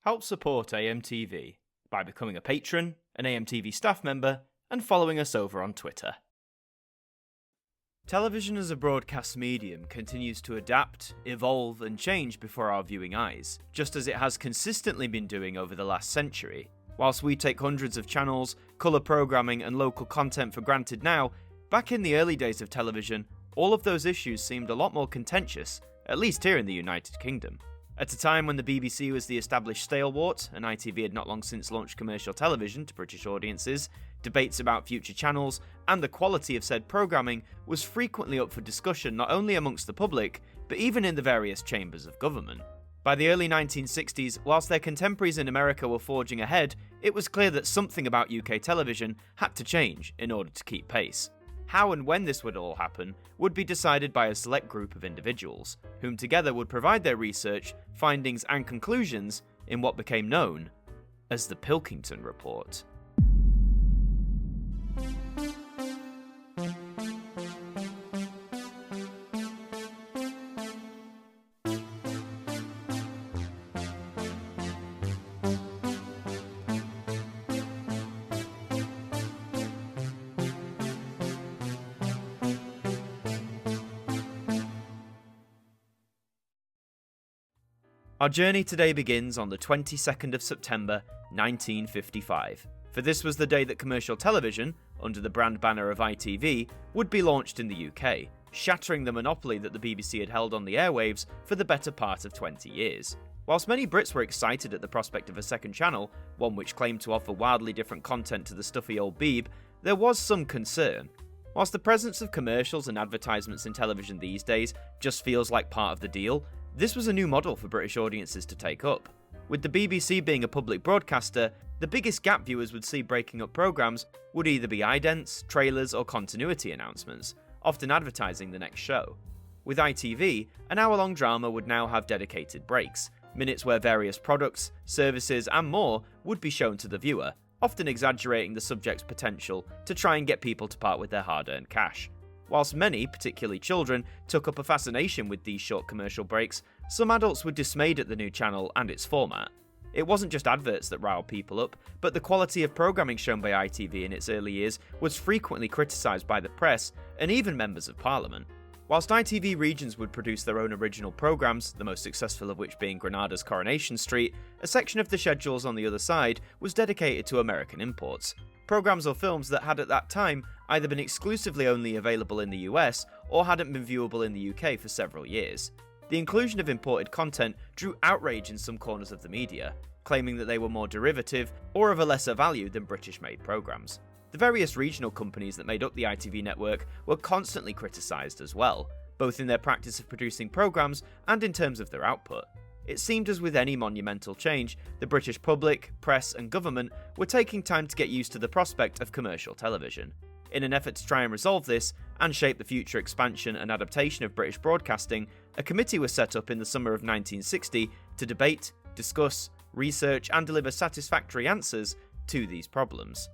Help support AMTV by becoming a patron, an AMTV staff member, and following us over on Twitter. Television as a broadcast medium continues to adapt, evolve, and change before our viewing eyes, just as it has consistently been doing over the last century. Whilst we take hundreds of channels, colour programming, and local content for granted now, back in the early days of television, all of those issues seemed a lot more contentious, at least here in the United Kingdom. At a time when the BBC was the established stalwart, and ITV had not long since launched commercial television to British audiences, debates about future channels and the quality of said programming was frequently up for discussion not only amongst the public, but even in the various chambers of government. By the early 1960s, whilst their contemporaries in America were forging ahead, it was clear that something about UK television had to change in order to keep pace. How and when this would all happen would be decided by a select group of individuals, whom together would provide their research, findings and conclusions in what became known as the Pilkington Report. Our journey today begins on the 22nd of September 1955, for this was the day that commercial television, under the brand banner of ITV, would be launched in the UK, shattering the monopoly that the BBC had held on the airwaves for the better part of 20 years. Whilst many Brits were excited at the prospect of a second channel, one which claimed to offer wildly different content to the stuffy old Beeb, there was some concern. Whilst the presence of commercials and advertisements in television these days just feels like part of the deal, this was a new model for British audiences to take up. With the BBC being a public broadcaster, the biggest gap viewers would see breaking up programmes would either be idents, trailers or continuity announcements, often advertising the next show. With ITV, an hour-long drama would now have dedicated breaks, minutes where various products, services and more would be shown to the viewer, often exaggerating the subject's potential to try and get people to part with their hard-earned cash. Whilst many, particularly children, took up a fascination with these short commercial breaks, some adults were dismayed at the new channel and its format. It wasn't just adverts that riled people up, but the quality of programming shown by ITV in its early years was frequently criticised by the press and even members of Parliament. Whilst ITV regions would produce their own original programmes, the most successful of which being Granada's Coronation Street, a section of the schedules on the other side was dedicated to American imports. Programmes or films that had at that time either been exclusively only available in the US or hadn't been viewable in the UK for several years. The inclusion of imported content drew outrage in some corners of the media, claiming that they were more derivative or of a lesser value than British-made programmes. The various regional companies that made up the ITV network were constantly criticised as well, both in their practice of producing programmes and in terms of their output. It seemed as with any monumental change, the British public, press and government were taking time to get used to the prospect of commercial television. In an effort to try and resolve this, and shape the future expansion and adaptation of British broadcasting, a committee was set up in the summer of 1960 to debate, discuss, research and deliver satisfactory answers to these problems.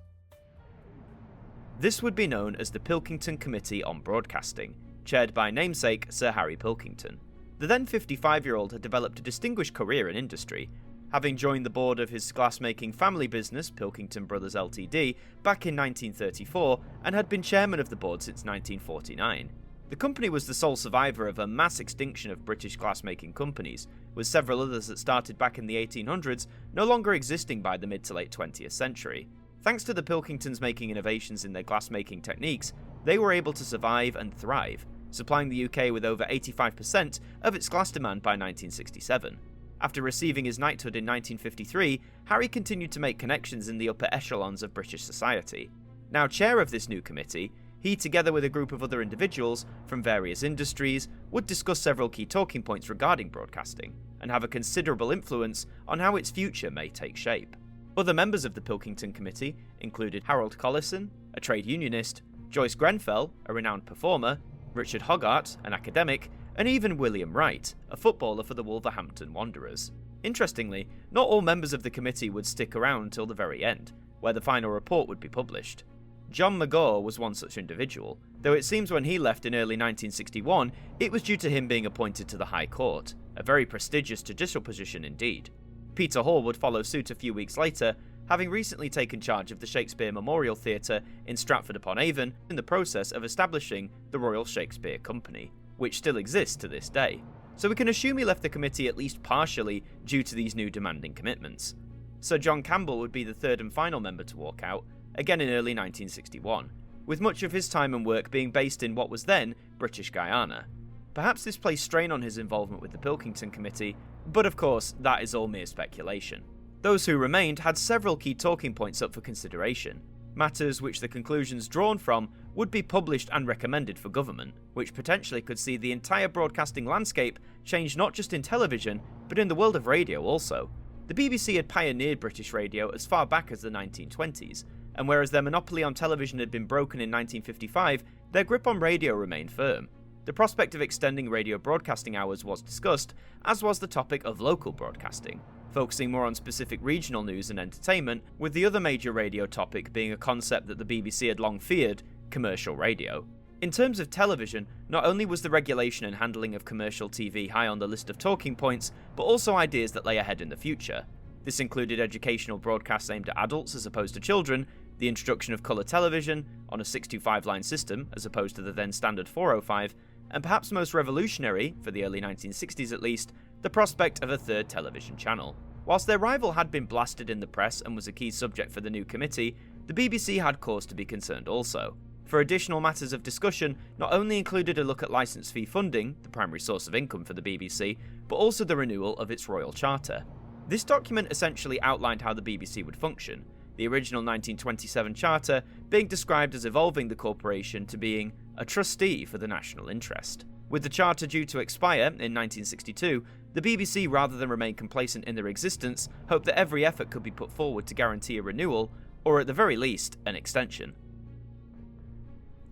This would be known as the Pilkington Committee on Broadcasting, chaired by namesake Sir Harry Pilkington. The then 55-year-old had developed a distinguished career in industry, having joined the board of his glassmaking family business, Pilkington Brothers Ltd, back in 1934 and had been chairman of the board since 1949. The company was the sole survivor of a mass extinction of British glassmaking companies, with several others that started back in the 1800s no longer existing by the mid to late 20th century. Thanks to the Pilkingtons making innovations in their glassmaking techniques, they were able to survive and thrive, supplying the UK with over 85% of its glass demand by 1967. After receiving his knighthood in 1953, Harry continued to make connections in the upper echelons of British society. Now chair of this new committee, he, together with a group of other individuals from various industries, would discuss several key talking points regarding broadcasting, and have a considerable influence on how its future may take shape. Other members of the Pilkington Committee included Harold Collison, a trade unionist, Joyce Grenfell, a renowned performer, Richard Hogarth, an academic, and even William Wright, a footballer for the Wolverhampton Wanderers. Interestingly, not all members of the committee would stick around until the very end, where the final report would be published. John McGaw was one such individual, though it seems when he left in early 1961, it was due to him being appointed to the High Court, a very prestigious judicial position indeed. Peter Hall would follow suit a few weeks later, having recently taken charge of the Shakespeare Memorial Theatre in Stratford-upon-Avon in the process of establishing the Royal Shakespeare Company, which still exists to this day. So we can assume he left the committee at least partially due to these new demanding commitments. Sir John Campbell would be the third and final member to walk out, again in early 1961, with much of his time and work being based in what was then British Guiana. Perhaps this placed strain on his involvement with the Pilkington Committee, but of course that is all mere speculation. Those who remained had several key talking points up for consideration, matters which the conclusions drawn from would be published and recommended for government, which potentially could see the entire broadcasting landscape change not just in television, but in the world of radio also. The BBC had pioneered British radio as far back as the 1920s, and whereas their monopoly on television had been broken in 1955, their grip on radio remained firm. The prospect of extending radio broadcasting hours was discussed, as was the topic of local broadcasting, focusing more on specific regional news and entertainment, with the other major radio topic being a concept that the BBC had long feared: commercial radio. In terms of television, not only was the regulation and handling of commercial TV high on the list of talking points, but also ideas that lay ahead in the future. This included educational broadcasts aimed at adults as opposed to children, the introduction of colour television on a 625-line system as opposed to the then standard 405, and perhaps most revolutionary, for the early 1960s at least, the prospect of a third television channel. Whilst their rival had been blasted in the press and was a key subject for the new committee, the BBC had cause to be concerned also. For additional matters of discussion, not only included a look at licence fee funding, the primary source of income for the BBC, but also the renewal of its royal charter. This document essentially outlined how the BBC would function, the original 1927 charter being described as evolving the corporation to being a trustee for the national interest. With the charter due to expire in 1962, the BBC, rather than remain complacent in their existence, hoped that every effort could be put forward to guarantee a renewal, or at the very least, an extension.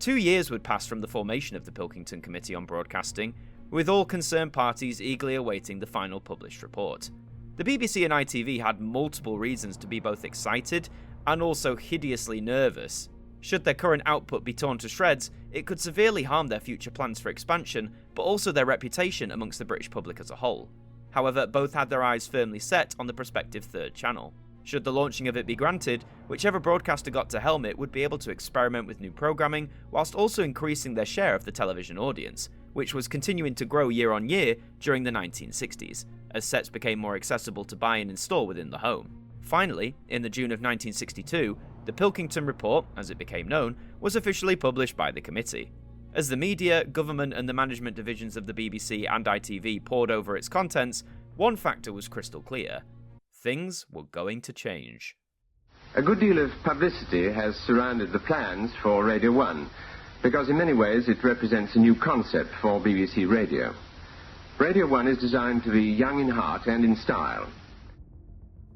2 years would pass from the formation of the Pilkington Committee on Broadcasting, with all concerned parties eagerly awaiting the final published report. The BBC and ITV had multiple reasons to be both excited and also hideously nervous. Should their current output be torn to shreds, it could severely harm their future plans for expansion, but also their reputation amongst the British public as a whole. However, both had their eyes firmly set on the prospective third channel. Should the launching of it be granted, whichever broadcaster got to helm it would be able to experiment with new programming, whilst also increasing their share of the television audience, which was continuing to grow year on year during the 1960s, as sets became more accessible to buy and install within the home. Finally, in the June of 1962, the Pilkington Report, as it became known, was officially published by the committee. As the media, government and the management divisions of the BBC and ITV pored over its contents, one factor was crystal clear: things were going to change. A good deal of publicity has surrounded the plans for Radio 1, because in many ways it represents a new concept for BBC Radio. Radio 1 is designed to be young in heart and in style.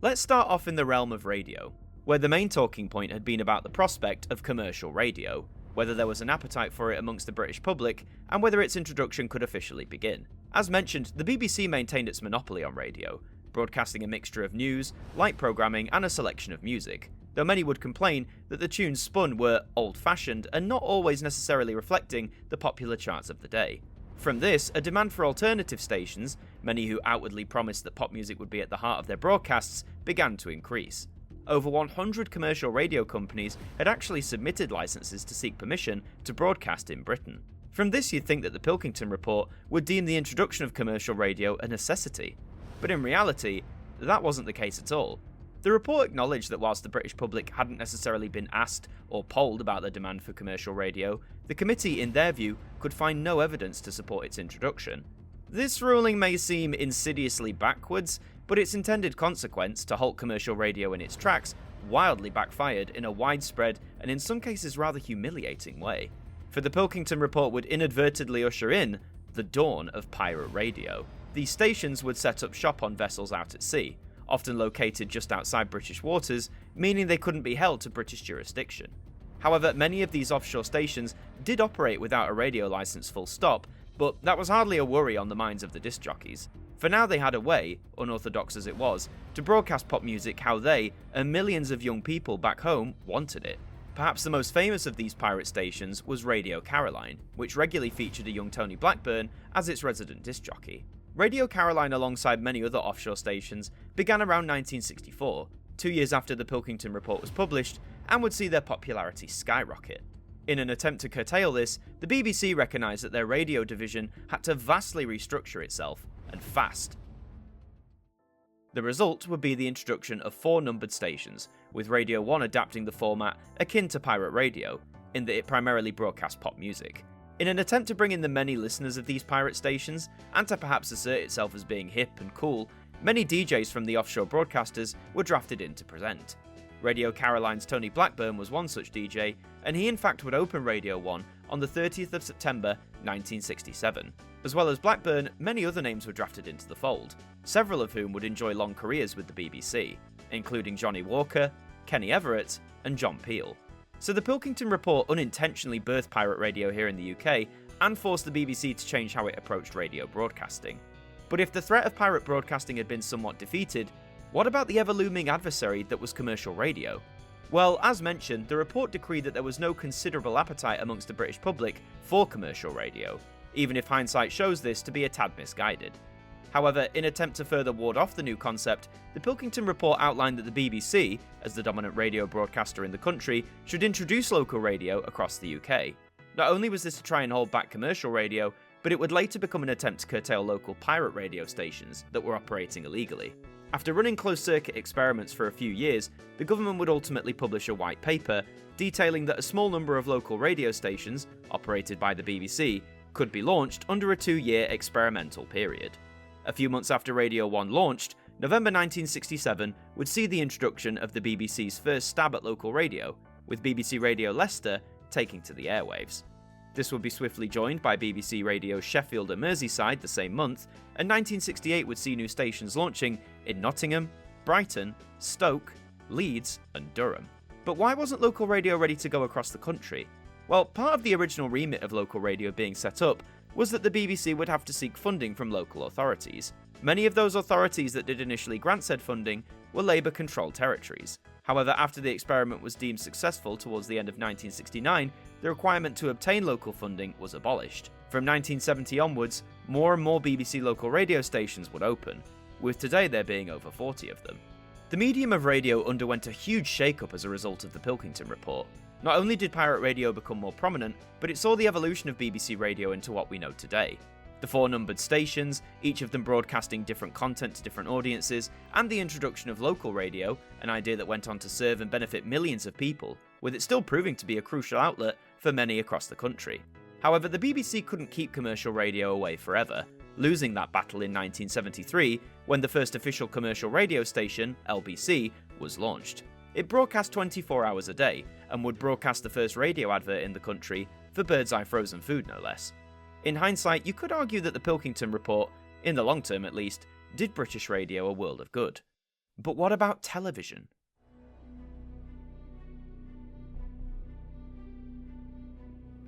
Let's start off in the realm of radio, where the main talking point had been about the prospect of commercial radio, whether there was an appetite for it amongst the British public, and whether its introduction could officially begin. As mentioned, the BBC maintained its monopoly on radio, broadcasting a mixture of news, light programming and a selection of music, though many would complain that the tunes spun were old-fashioned and not always necessarily reflecting the popular charts of the day. From this, a demand for alternative stations, many who outwardly promised that pop music would be at the heart of their broadcasts, began to increase. Over 100 commercial radio companies had actually submitted licenses to seek permission to broadcast in Britain. From this, you'd think that the Pilkington Report would deem the introduction of commercial radio a necessity. But in reality, that wasn't the case at all. The report acknowledged that whilst the British public hadn't necessarily been asked or polled about their demand for commercial radio, the committee, in their view, could find no evidence to support its introduction. This ruling may seem insidiously backwards, but its intended consequence, to halt commercial radio in its tracks, wildly backfired in a widespread and in some cases rather humiliating way. For the Pilkington Report would inadvertently usher in the dawn of pirate radio. These stations would set up shop on vessels out at sea, often located just outside British waters, meaning they couldn't be held to British jurisdiction. However, many of these offshore stations did operate without a radio license full stop, but that was hardly a worry on the minds of the disc jockeys. For now they had a way, unorthodox as it was, to broadcast pop music how they, and millions of young people back home, wanted it. Perhaps the most famous of these pirate stations was Radio Caroline, which regularly featured a young Tony Blackburn as its resident disc jockey. Radio Caroline, alongside many other offshore stations, began around 1964, 2 years after the Pilkington Report was published, and would see their popularity skyrocket. In an attempt to curtail this, the BBC recognised that their radio division had to vastly restructure itself, and fast. The result would be the introduction of 4 numbered stations, with Radio 1 adapting the format akin to pirate radio, in that it primarily broadcast pop music. In an attempt to bring in the many listeners of these pirate stations, and to perhaps assert itself as being hip and cool, many DJs from the offshore broadcasters were drafted in to present. Radio Caroline's Tony Blackburn was one such DJ, and he in fact would open Radio 1 on the 30th of September 1967. As well as Blackburn, many other names were drafted into the fold, several of whom would enjoy long careers with the BBC, including Johnny Walker, Kenny Everett, and John Peel. So the Pilkington Report unintentionally birthed pirate radio here in the UK, and forced the BBC to change how it approached radio broadcasting. But if the threat of pirate broadcasting had been somewhat defeated, what about the ever-looming adversary that was commercial radio? Well, as mentioned, the report decreed that there was no considerable appetite amongst the British public for commercial radio, even if hindsight shows this to be a tad misguided. However, in an attempt to further ward off the new concept, the Pilkington Report outlined that the BBC, as the dominant radio broadcaster in the country, should introduce local radio across the UK. Not only was this to try and hold back commercial radio, but it would later become an attempt to curtail local pirate radio stations that were operating illegally. After running closed-circuit experiments for a few years, the government would ultimately publish a white paper detailing that a small number of local radio stations, operated by the BBC, could be launched under a 2-year experimental period. A few months after Radio 1 launched, November 1967 would see the introduction of the BBC's first stab at local radio, with BBC Radio Leicester taking to the airwaves. This would be swiftly joined by BBC Radio Sheffield and Merseyside the same month, and 1968 would see new stations launching in Nottingham, Brighton, Stoke, Leeds, and Durham. But why wasn't local radio ready to go across the country? Well, part of the original remit of local radio being set up was that the BBC would have to seek funding from local authorities. Many of those authorities that did initially grant said funding were Labour-controlled territories. However, after the experiment was deemed successful towards the end of 1969, the requirement to obtain local funding was abolished. From 1970 onwards, more and more BBC local radio stations would open, with today there being over 40 of them. The medium of radio underwent a huge shake-up as a result of the Pilkington Report. Not only did pirate radio become more prominent, but it saw the evolution of BBC radio into what we know today. The 4 numbered stations, each of them broadcasting different content to different audiences, and the introduction of local radio, an idea that went on to serve and benefit millions of people, with it still proving to be a crucial outlet for many across the country. However, the BBC couldn't keep commercial radio away forever, losing that battle in 1973 when the first official commercial radio station, LBC, was launched. It broadcast 24 hours a day, and would broadcast the first radio advert in the country for Bird's Eye frozen food no less. In hindsight, you could argue that the Pilkington Report, in the long term at least, did British radio a world of good. But what about television?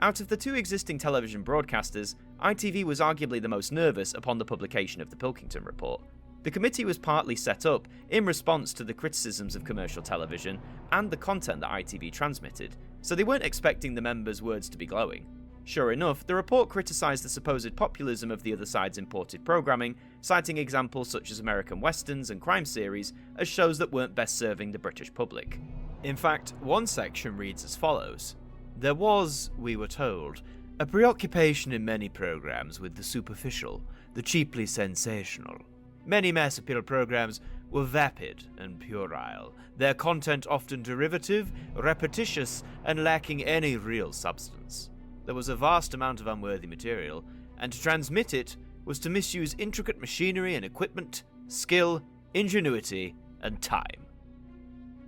Out of the 2 existing television broadcasters, ITV was arguably the most nervous upon the publication of the Pilkington Report. The committee was partly set up in response to the criticisms of commercial television and the content that ITV transmitted, so they weren't expecting the members' words to be glowing. Sure enough, the report criticised the supposed populism of the other side's imported programming, citing examples such as American westerns and crime series as shows that weren't best serving the British public. In fact, one section reads as follows: "There was, we were told, a preoccupation in many programmes with the superficial, the cheaply sensational. Many mass appeal programmes were vapid and puerile, their content often derivative, repetitious, and lacking any real substance. There was a vast amount of unworthy material, and to transmit it was to misuse intricate machinery and equipment, skill, ingenuity, and time."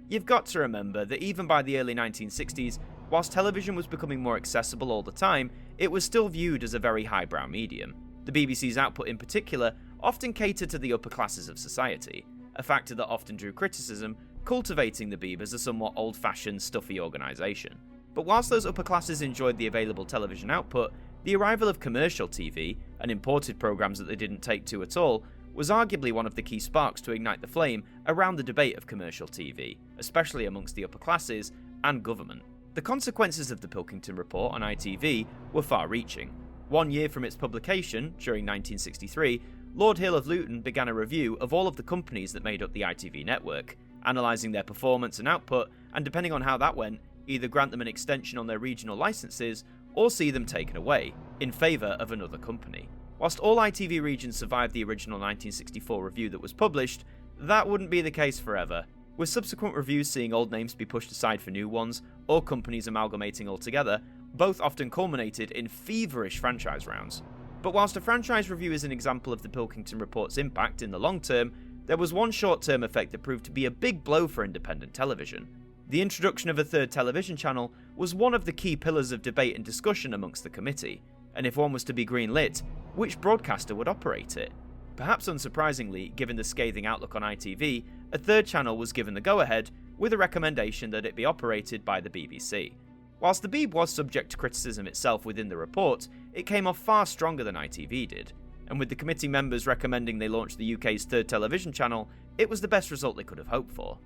You've got to remember that even by the early 1960s, whilst television was becoming more accessible all the time, it was still viewed as a very highbrow medium. The BBC's output in particular often catered to the upper classes of society, a factor that often drew criticism, cultivating the Beeb as a somewhat old-fashioned, stuffy organisation. But whilst those upper classes enjoyed the available television output, the arrival of commercial TV, and imported programmes that they didn't take to at all, was arguably one of the key sparks to ignite the flame around the debate of commercial TV, especially amongst the upper classes and government. The consequences of the Pilkington Report on ITV were far-reaching. 1 year from its publication, during 1963, Lord Hill of Luton began a review of all of the companies that made up the ITV network, analysing their performance and output, and depending on how that went, either grant them an extension on their regional licences or see them taken away, in favour of another company. Whilst all ITV regions survived the original 1964 review that was published, that wouldn't be the case forever, with subsequent reviews seeing old names be pushed aside for new ones, or companies amalgamating altogether, both often culminated in feverish franchise rounds. But whilst a franchise review is an example of the Pilkington Report's impact in the long term, there was one short-term effect that proved to be a big blow for independent television. The introduction of a third television channel was one of the key pillars of debate and discussion amongst the committee, and if one was to be greenlit, which broadcaster would operate it? Perhaps unsurprisingly, given the scathing outlook on ITV, a third channel was given the go-ahead, with a recommendation that it be operated by the BBC. Whilst the Beeb was subject to criticism itself within the report, it came off far stronger than ITV did, and with the committee members recommending they launch the UK's third television channel, it was the best result they could have hoped for.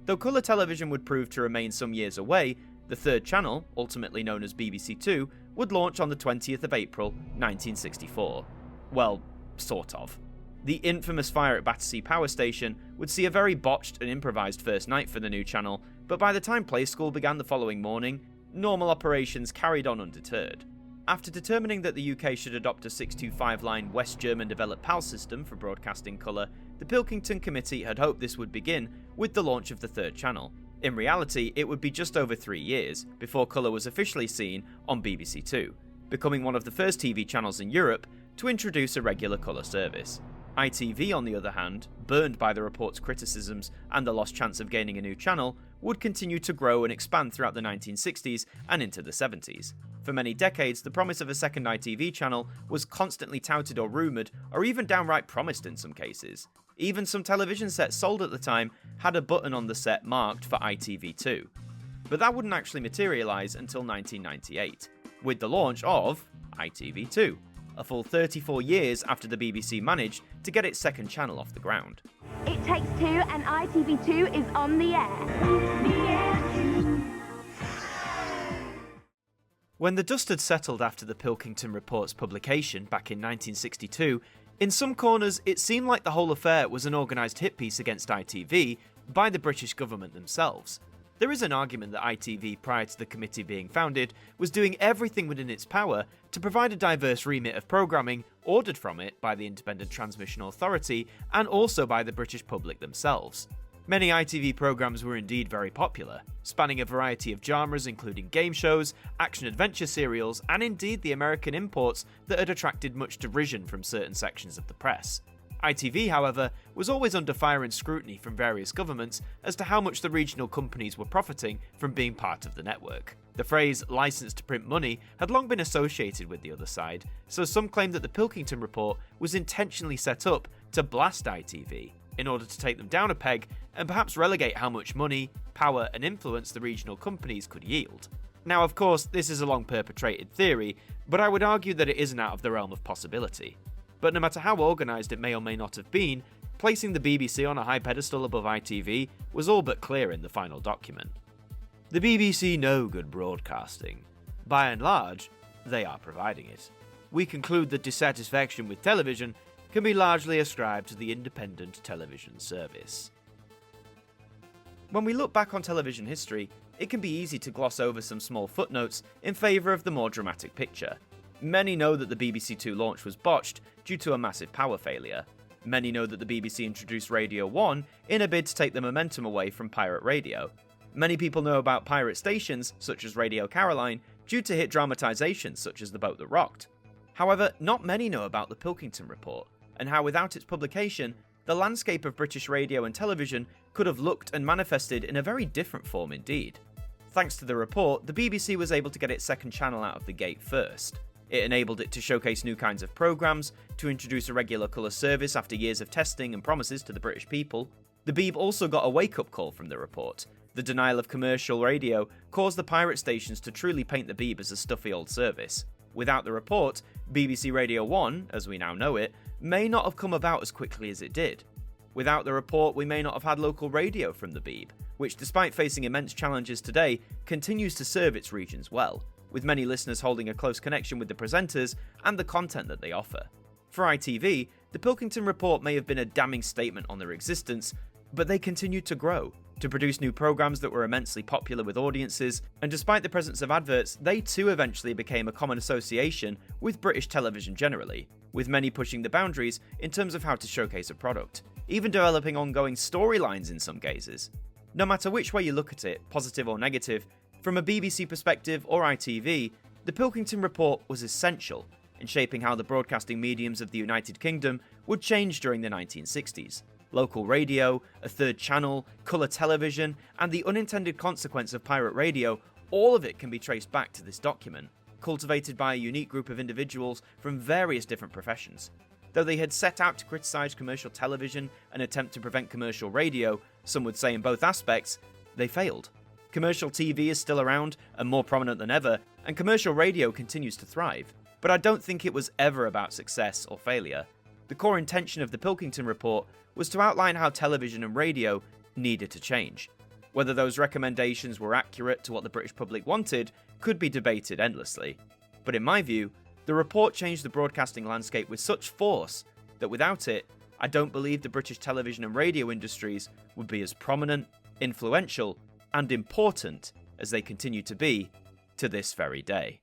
Though colour television would prove to remain some years away, the third channel, ultimately known as BBC Two, would launch on the 20th of April, 1964. Well, sort of. The infamous fire at Battersea Power Station would see a very botched and improvised first night for the new channel, but by the time play school began the following morning, normal operations carried on undeterred. After determining that the UK should adopt a 625-line West German-developed PAL system for broadcasting colour, the Pilkington Committee had hoped this would begin with the launch of the third channel. In reality, it would be just over 3 years before colour was officially seen on BBC Two, becoming one of the first TV channels in Europe to introduce a regular colour service. ITV, on the other hand, burned by the report's criticisms and the lost chance of gaining a new channel, would continue to grow and expand throughout the 1960s and into the 70s. For many decades, the promise of a second ITV channel was constantly touted or rumoured, or even downright promised in some cases. Even some television sets sold at the time had a button on the set marked for ITV2. But that wouldn't actually materialise until 1998, with the launch of ITV2, a full 34 years after the BBC managed to get its second channel off the ground. It takes two and ITV2 is on the air. When the dust had settled after the Pilkington Report's publication back in 1962, in some corners it seemed like the whole affair was an organised hit piece against ITV by the British government themselves. There is an argument that ITV, prior to the committee being founded, was doing everything within its power to provide a diverse remit of programming ordered from it by the Independent Transmission Authority and also by the British public themselves. Many ITV programmes were indeed very popular, spanning a variety of genres including game shows, action-adventure serials, and indeed the American imports that had attracted much derision from certain sections of the press. ITV, however, was always under fire and scrutiny from various governments as to how much the regional companies were profiting from being part of the network. The phrase "licensed to print money" had long been associated with the other side, so some claim that the Pilkington Report was intentionally set up to blast ITV, in order to take them down a peg and perhaps relegate how much money, power and influence the regional companies could yield. Now, of course, this is a long perpetrated theory, but I would argue that it isn't out of the realm of possibility. But no matter how organised it may or may not have been, placing the BBC on a high pedestal above ITV was all but clear in the final document. The BBC know good broadcasting. By and large, they are providing it. We conclude that dissatisfaction with television can be largely ascribed to the independent television service. When we look back on television history, it can be easy to gloss over some small footnotes in favour of the more dramatic picture. Many know that the BBC Two launch was botched due to a massive power failure. Many know that the BBC introduced Radio 1 in a bid to take the momentum away from pirate radio. Many people know about pirate stations, such as Radio Caroline, due to hit dramatisations such as The Boat That Rocked. However, not many know about the Pilkington Report, and how without its publication, the landscape of British radio and television could have looked and manifested in a very different form indeed. Thanks to the report, the BBC was able to get its second channel out of the gate first. It enabled it to showcase new kinds of programmes, to introduce a regular colour service after years of testing and promises to the British people. The Beeb also got a wake-up call from the report. The denial of commercial radio caused the pirate stations to truly paint the Beeb as a stuffy old service. Without the report, BBC Radio 1, as we now know it, may not have come about as quickly as it did. Without the report, we may not have had local radio from the Beeb, which, despite facing immense challenges today, continues to serve its regions well, with many listeners holding a close connection with the presenters and the content that they offer. For ITV, the Pilkington Report may have been a damning statement on their existence, but they continued to grow, to produce new programmes that were immensely popular with audiences, and despite the presence of adverts, they too eventually became a common association with British television generally, with many pushing the boundaries in terms of how to showcase a product, even developing ongoing storylines in some cases. No matter which way you look at it, positive or negative, from a BBC perspective or ITV, the Pilkington Report was essential in shaping how the broadcasting mediums of the United Kingdom would change during the 1960s. Local radio, a third channel, colour television, and the unintended consequence of pirate radio, all of it can be traced back to this document, cultivated by a unique group of individuals from various different professions. Though they had set out to criticise commercial television and attempt to prevent commercial radio, some would say in both aspects, they failed. Commercial TV is still around and more prominent than ever, and commercial radio continues to thrive. But I don't think it was ever about success or failure. The core intention of the Pilkington Report was to outline how television and radio needed to change. Whether those recommendations were accurate to what the British public wanted could be debated endlessly. But in my view, the report changed the broadcasting landscape with such force that without it, I don't believe the British television and radio industries would be as prominent, influential, and important as they continue to be to this very day.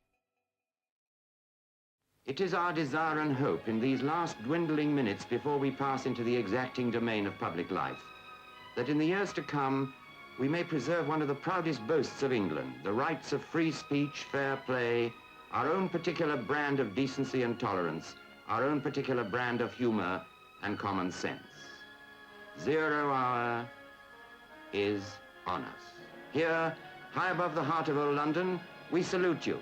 It is our desire and hope in these last dwindling minutes before we pass into the exacting domain of public life, that in the years to come, we may preserve one of the proudest boasts of England, the rights of free speech, fair play, our own particular brand of decency and tolerance, our own particular brand of humour and common sense. 0 hour is on us. Here, high above the heart of old London, we salute you.